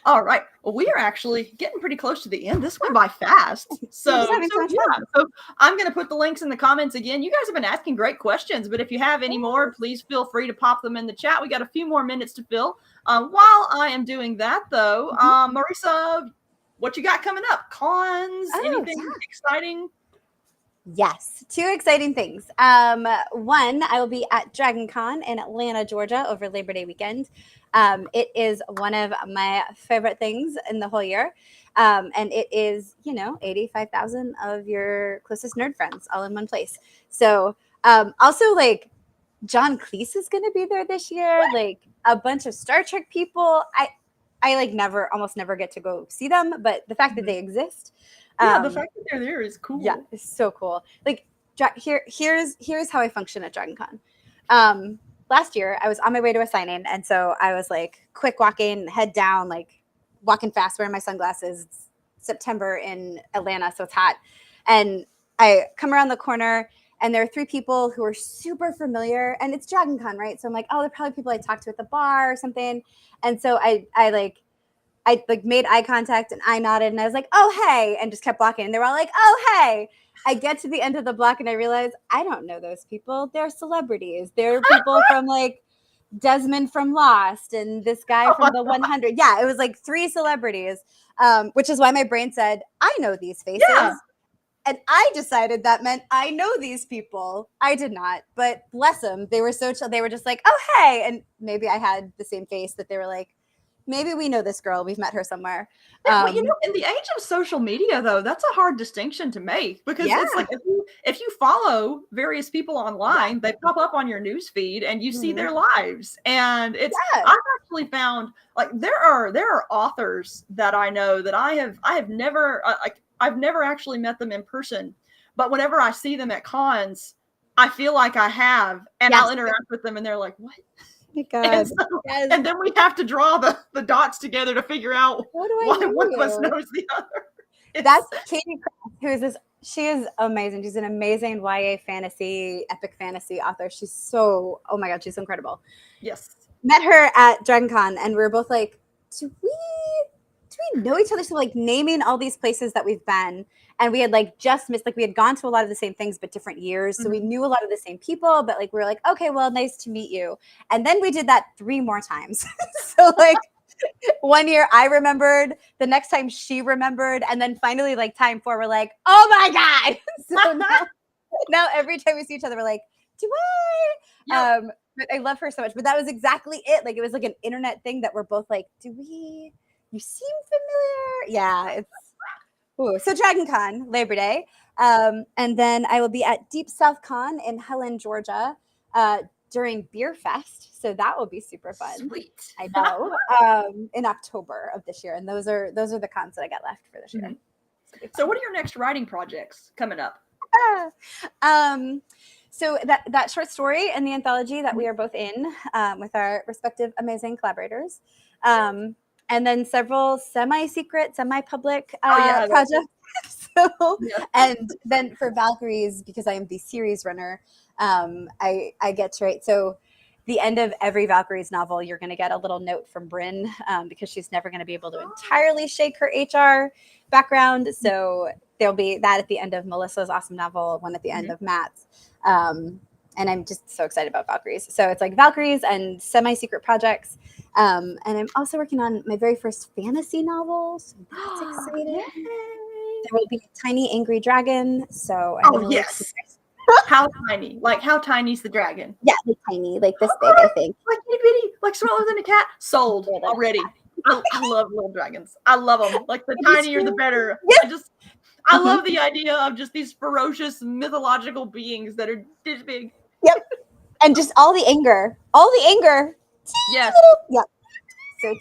All right. Well, we are actually getting pretty close to the end. This went by fast. So I'm going to put the links in the comments again. You guys have been asking great questions, but if you have any more, please feel free to pop them in the chat. We got a few more minutes to fill. While I am doing that, though, Marisa, what you got coming up? Cons? Anything exciting? Yes, 2 exciting things. One, I will be at Dragon Con in Atlanta, Georgia over Labor Day weekend. It is one of my favorite things in the whole year. And it is, 85,000 of your closest nerd friends all in one place. So also like John Cleese is going to be there this year, like a bunch of Star Trek people. I like almost never get to go see them, but the fact that they exist. Yeah, the fact that they're there is cool. Yeah, it's so cool. Like here's how I function at Dragon Con. Last year I was on my way to a signing, and so I was like quick walking, head down, like walking fast, wearing my sunglasses. It's September in Atlanta, so it's hot. And I come around the corner, and there are 3 people who are super familiar, and it's Dragon Con, right? So I'm like, oh, they're probably people I talked to at the bar or something. And so I made eye contact, and I nodded, and I was like, oh, hey, and just kept walking. And they were all like, oh, hey. I get to the end of the block, and I realize I don't know those people. They're celebrities. They're people from like Desmond from Lost and this guy from the 100. Yeah, it was like 3 celebrities, which is why my brain said, I know these faces. Yeah. And I decided that meant I know these people. I did not, but bless them. They were so chill. They were just like, oh, hey. And maybe I had the same face that they were like, maybe we know this girl. We've met her somewhere. Yeah, well, in the age of social media, though, that's a hard distinction to make, because it's like if you follow various people online, they pop up on your news feed and you see their lives. And I've actually found like there are authors that I know that I have never I've never actually met them in person, but whenever I see them at cons, I feel like I have, and I'll interact with them, and they're like, "What?" And, and then we have to draw the dots together to figure out why one of us knows the other. That's Katie Kraft, she is amazing. She's an amazing YA fantasy, epic fantasy author. She's so, oh my God, she's incredible. Yes. Met her at Dragon Con, and we were both like, do we know each other? So like naming all these places that we've been, and we had like just missed, like we had gone to a lot of the same things, but different years. So we knew a lot of the same people, but like, we were like, okay, well, nice to meet you. And then we did that 3 more times. So like one year I remembered, the next time she remembered. And then finally like time 4, we're like, oh my God. So now every time we see each other, we're like, do I? Yep. But I love her so much, but that was exactly it. Like, it was like an internet thing that we're both like, you seem familiar. Yeah. It's, so Dragon Con, Labor Day. And then I will be at Deep South Con in Helen, Georgia, during Beer Fest. So that will be super fun. Sweet. I know. In October of this year. And those are the cons that I got left for this year. So what are your next writing projects coming up? So that short story and the anthology that we are both in with our respective amazing collaborators. And then several semi-secret, semi-public projects. And then for Valkyries, because I am the series runner, I get to write. So the end of every Valkyries novel, you're going to get a little note from Bryn, because she's never going to be able to entirely shake her HR background. So there'll be that at the end of Melissa's awesome novel, one at the end of Matt's. And I'm just so excited about Valkyries. So it's like Valkyries and semi-secret projects. And I'm also working on my very first fantasy novel. So that's exciting. There will be a tiny angry dragon. So I'm really excited. How tiny? Like, how tiny is the dragon? Yeah, like tiny, like this big, I think. Like itty bitty, like smaller than a cat. Sold already. I love little dragons. I love them. Like the tinier, the better. Yes. I love the idea of just these ferocious mythological beings that are this big. Yep. And just all the anger. Yes. Yep. So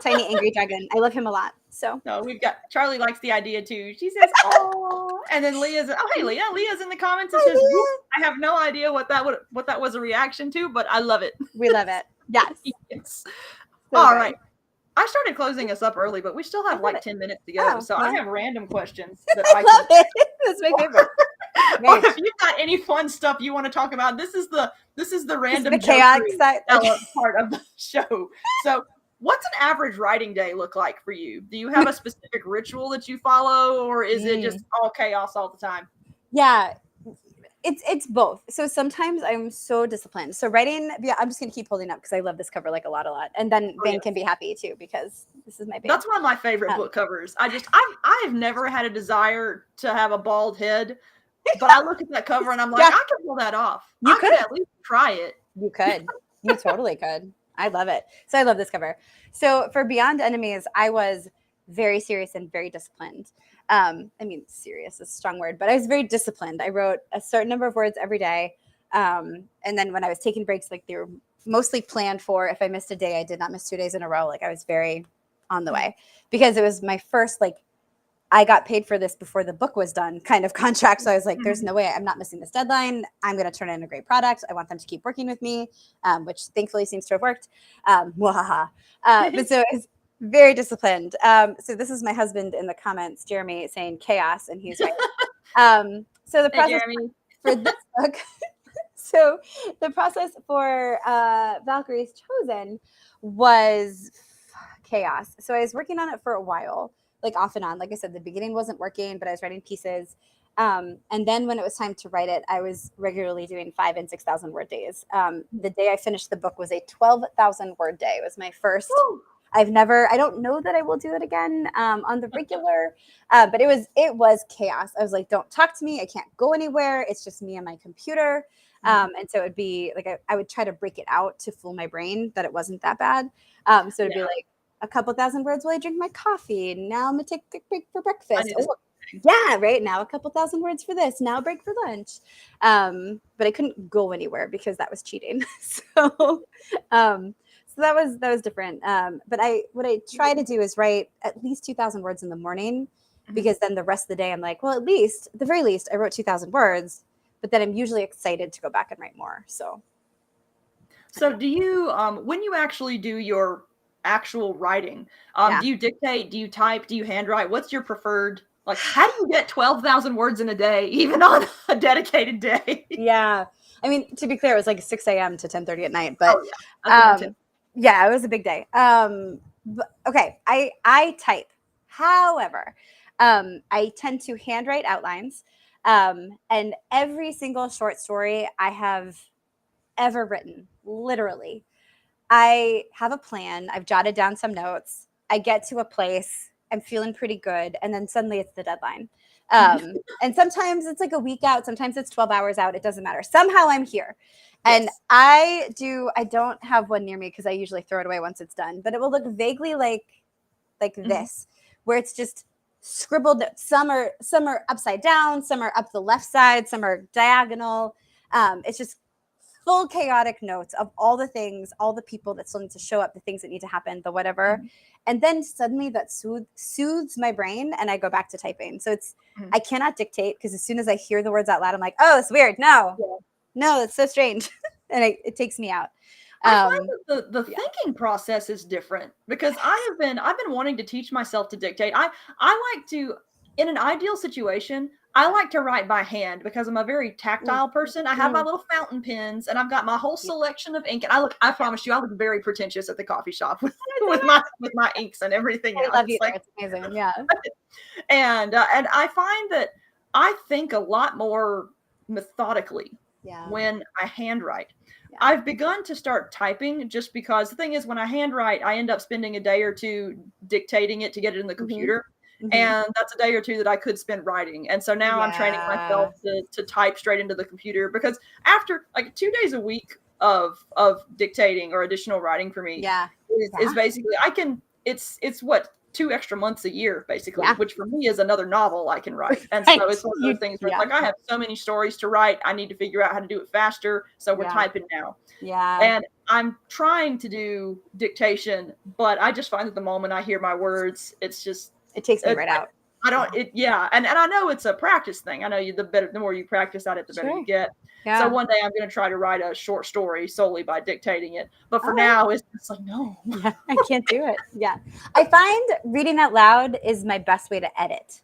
tiny angry dragon. I love him a lot. So no, we've got Charlie likes the idea too. She says, "Oh," and then Leah's, "Oh, hey, Leah." Leah's in the comments and says, "I have no idea what that was a reaction to, but I love it." We love it. Yes. Yes. So all right. I started closing us up early, but we still have like 10 minutes to go. So I have random questions that I love it. That's my favorite. Or if you've got any fun stuff you want to talk about, this is the random chaotic side part of the show. So what's an average writing day look like for you? Do you have a specific ritual that you follow, or is it just all chaos all the time? Yeah. It's both. So sometimes I'm so disciplined. So writing, I'm just going to keep holding up because I love this cover like a lot. And then Baen can be happy too because this is my baby. That's one of my favorite book covers. I've never had a desire to have a bald head, but I look at that cover and I'm like, I could pull that off. I could at least try it. You could. You totally could. I love it. So I love this cover. So for Beyond Enemies, I was very serious and very disciplined. I mean, serious is a strong word, but I was very disciplined. I wrote a certain number of words every day. And then when I was taking breaks, like they were mostly planned for. If I missed a day, I did not miss 2 days in a row. Like I was very on the way, because it was my first, like, I got paid for this before the book was done kind of contract. So I was like, there's no way I'm not missing this deadline. I'm going to turn in a great product. I want them to keep working with me, which thankfully seems to have worked. But so it's very disciplined. So this is my husband in the comments, Jeremy, saying chaos, and he's right. So the process for this book, so the process for Valkyries Chosen was chaos. So I was working on it for a while, like off and on. Like I said, the beginning wasn't working, but I was writing pieces. And then when it was time to write it, I was regularly doing 5,000 and 6,000 word days. The day I finished the book was a 12,000 word day. It was my first. Woo! I don't know that I will do it again on the regular, but it was chaos. I was like, don't talk to me. I can't go anywhere. It's just me and my computer. And so it would be like, I would try to break it out to fool my brain that it wasn't that bad. So it'd be like, a couple thousand words while I drink my coffee. Now I'm gonna take a break for breakfast. Yeah, right now a couple thousand words for this. Now break for lunch. But I couldn't go anywhere because that was cheating. So that was different. But what I try to do is write at least 2,000 words in the morning, because then the rest of the day I'm like, well, at the very least, I wrote 2,000 words. But then I'm usually excited to go back and write more. So do you when you actually do your actual writing, do you dictate, do you type, do you handwrite? What's your preferred, like, how do you get 12,000 words in a day, even on a dedicated day? Yeah, I mean, to be clear, it was like 6 a.m. to 10:30 at night, but it was a big day. But, okay, I type. However, I tend to handwrite outlines, and every single short story I have ever written, literally, I have a plan. I've jotted down some notes. I get to a place. I'm feeling pretty good. And then suddenly it's the deadline. And sometimes it's like a week out. Sometimes it's 12 hours out. It doesn't matter. Somehow I'm here. And I don't have one near me because I usually throw it away once it's done. But it will look vaguely like this, where it's just scribbled. Some are upside down. Some are up the left side. Some are diagonal. It's just full chaotic notes of all the things, all the people that still need to show up, the things that need to happen, the whatever. And then suddenly that soothes my brain and I go back to typing. So I cannot dictate, because as soon as I hear the words out loud, I'm like, oh, it's weird. No, it's so strange. And it takes me out. I find that the thinking process is different, because I've been wanting to teach myself to dictate. I like to, in an ideal situation, I like to write by hand because I'm a very tactile person. I have my little fountain pens and I've got my whole selection of ink. And I promise you, I look very pretentious at the coffee shop with my inks and everything else. I love you. It's amazing. Yeah. And I find that I think a lot more methodically when I handwrite. Yeah. I've begun to start typing, just because the thing is, when I handwrite, I end up spending a day or two dictating it to get it in the computer. And that's a day or two that I could spend writing. And so now I'm training myself to type straight into the computer, because after like 2 days a week of dictating or additional writing for me is basically, it's what, 2 extra months a year, basically, which for me is another novel I can write. And so it's one of those things where it's like, I have so many stories to write. I need to figure out how to do it faster. So we're typing now. Yeah. And I'm trying to do dictation, but I just find that the moment I hear my words, it's just, it takes me right out. I don't, and I know it's a practice thing. I know the more you practice at it, the better you get. Yeah. So one day I'm going to try to write a short story solely by dictating it. But for now, it's like, no. Yeah, I can't do it. Yeah. I find reading out loud is my best way to edit.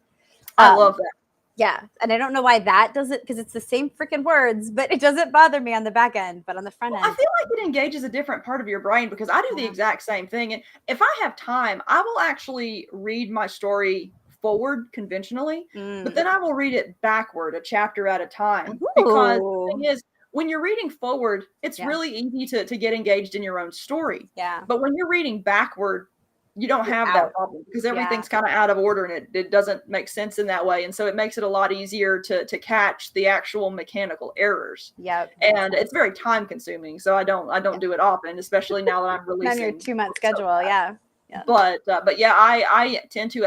I love that. Yeah. And I don't know why that does it, because it's the same freaking words, but it doesn't bother me on the back end, but on the front end. I feel like it engages a different part of your brain, because I do the exact same thing. And if I have time, I will actually read my story forward conventionally, but then I will read it backward, a chapter at a time. Because the thing is, when you're reading forward, it's really easy to get engaged in your own story. Yeah. But when you're reading backward, you don't have that problem, because everything's kind of out of order, and it doesn't make sense in that way. And so it makes it a lot easier to catch the actual mechanical errors. Yep. And it's very time consuming. So I don't do it often, especially now that I'm releasing. On your 2-month schedule. Yeah. But yeah, I tend to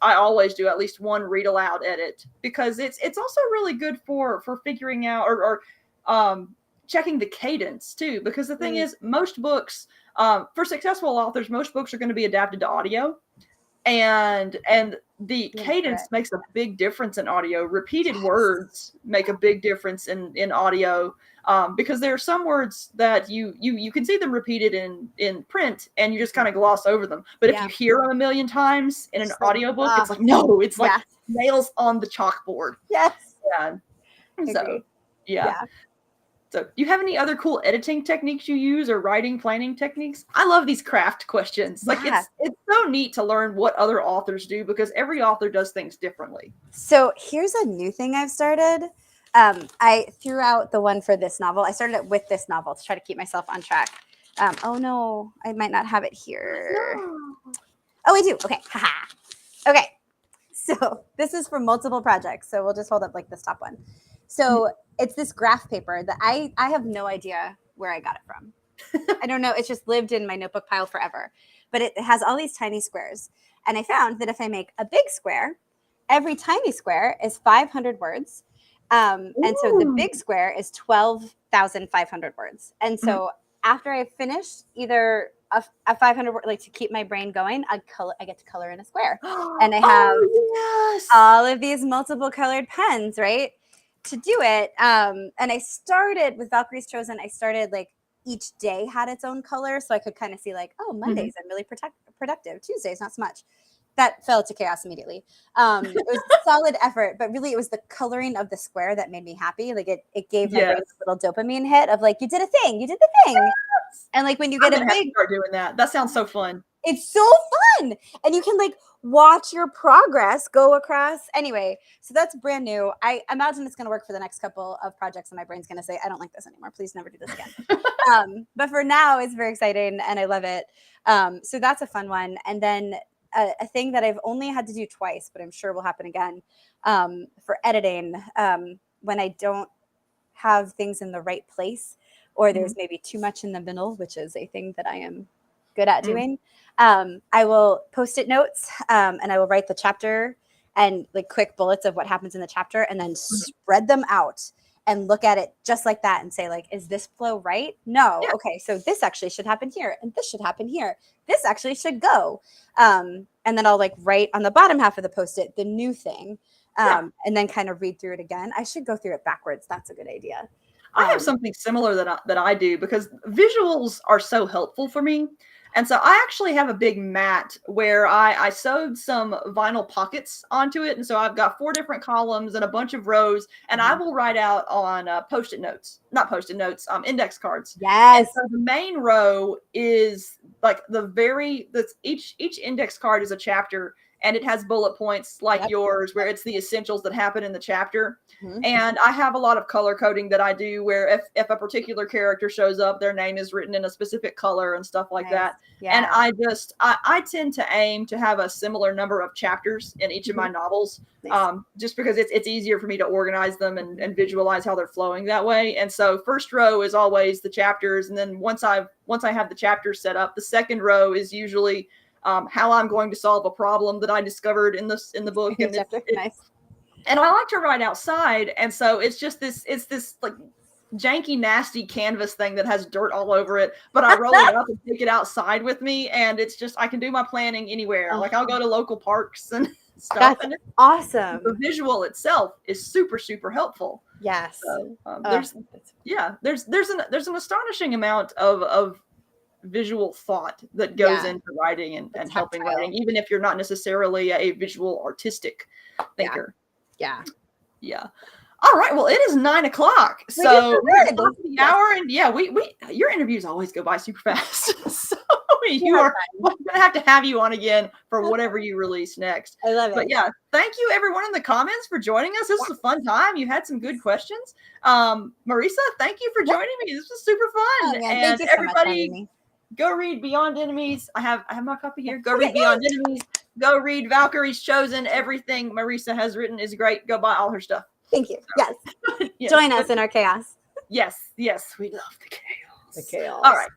I always do at least one read aloud edit, because it's also really good for figuring out or checking the cadence too, because the thing is, most books, For successful authors, most books are going to be adapted to audio, and the cadence makes a big difference in audio. Repeated words make a big difference in audio, because there are some words that you can see them repeated in print and you just kind of gloss over them. But if you hear them a million times in an audiobook, it's like, no, it's like nails on the chalkboard. Yes. Yeah. So, yeah. So, do you have any other cool editing techniques you use or writing planning techniques? I love these craft questions. Like, it's so neat to learn what other authors do, because every author does things differently. So here's a new thing I've started. I threw out the one for this novel. I started it with this novel to try to keep myself on track. Oh no, I might not have it here. No. Oh, I do. Okay. Haha. Okay. So this is for multiple projects. So we'll just hold up like this top one. So it's this graph paper that I have no idea where I got it from. I don't know. It's just lived in my notebook pile forever. But it has all these tiny squares. And I found that if I make a big square, every tiny square is 500 words. And so the big square is 12,500 words. And so after I finish either a 500 word, like to keep my brain going, I get to color in a square. And I have all of these multiple colored pens, right, to do it. And I started with Valkyries Chosen. I started like each day had its own color. So I could kind of see like, oh, Mondays I'm really productive. Tuesdays, not so much. That fell to chaos immediately. It was solid effort, but really it was the coloring of the square that made me happy. Like it gave my brain a little dopamine hit of like, you did a thing, you did the thing. Yes. And like when you get a big, start doing that. That sounds so fun. It's so fun. And you can like watch your progress go across. Anyway, so that's brand new. I imagine it's going to work for the next couple of projects and my brain's going to say, I don't like this anymore. Please never do this again. But for now it's very exciting and I love it. So that's a fun one. And then a thing that I've only had to do twice, but I'm sure will happen again, for editing, when I don't have things in the right place, or there's maybe too much in the middle, which is a thing that I am good at doing. I will post-it notes, and I will write the chapter and like quick bullets of what happens in the chapter, and then spread them out and look at it just like that and say like, is this flow right? No. Yeah. Okay. So this actually should happen here. And this should happen here. This actually should go. And then I'll like write on the bottom half of the Post-it, the new thing, and then kind of read through it again. I should go through it backwards. That's a good idea. I have something similar that I do, because visuals are so helpful for me. And so I actually have a big mat where I sewed some vinyl pockets onto it. And so I've got 4 different columns and a bunch of rows, and I will write out on index cards. Yes. And so the main row is like each index card is a chapter, and it has bullet points like yours, where it's the essentials that happen in the chapter. And I have a lot of color coding that I do, where if a particular character shows up, their name is written in a specific color and stuff like that. Yeah. And I tend to aim to have a similar number of chapters in each of my novels, just because it's easier for me to organize them and visualize how they're flowing that way. And so first row is always the chapters. And then once I have the chapters set up, the second row is usually how I'm going to solve a problem that I discovered in the book. And nice. And I like to write outside, and so it's this like janky, nasty canvas thing that has dirt all over it, but I roll it up and take it outside with me, and it's just, I can do my planning anywhere. Like I'll go to local parks and stuff. That's and awesome. The visual itself is super, super helpful. Yes. So, there's an astonishing amount of visual thought that goes into writing and helping writing, even if you're not necessarily a visual artistic thinker. Yeah. All right. Well, it is 9 o'clock. So we're at the hour, and your interviews always go by super fast. So we're going to have you on again for whatever you release next. I love it. But yeah, thank you everyone in the comments for joining us. This was a fun time. You had some good questions. Marisa, thank you for joining me. This was super fun. And thank you so everybody, much, go read Beyond Enemies. I have my copy here. Go read Beyond Enemies. Go read Valkyries Chosen. Everything Marisa has written is great. Go buy all her stuff. Thank you. Yes. Join us in our chaos. Yes. We love the chaos. The chaos. All right.